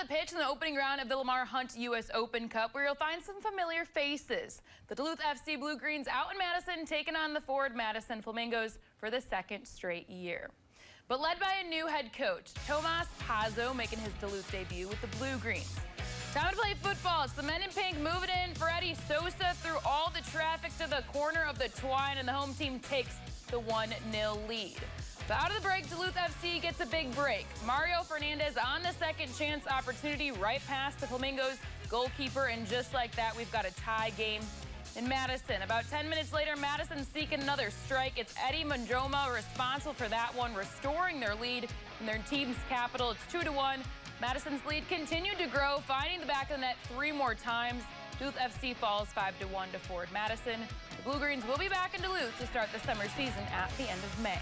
The pitch in the opening round of the Lamar Hunt U.S. Open Cup, where you'll find some familiar faces. The Duluth FC Blue Greens out in Madison, taking on the Ford Madison Flamingos for the second straight year. But led by a new head coach, Tomas Pazzo, making his Duluth debut with the Blue Greens. Time to play football. It's the men in pink moving in. Freddie Sosa through all the traffic to the corner of the twine, and the home team takes the 1-0 lead. But out of the break, Duluth FC gets a big break. Mario Fernandez on the second chance opportunity right past the Flamingos goalkeeper, and just like that, we've got a tie game in Madison. About 10 minutes later, Madison seeking another strike. It's Eddie Mandroma responsible for that one, restoring their lead in their team's capital. It's 2-1. Madison's lead continued to grow, finding the back of the net 3 more times. Duluth FC falls 5-1 to Ford Madison. The Blue Greens will be back in Duluth to start the summer season at the end of May.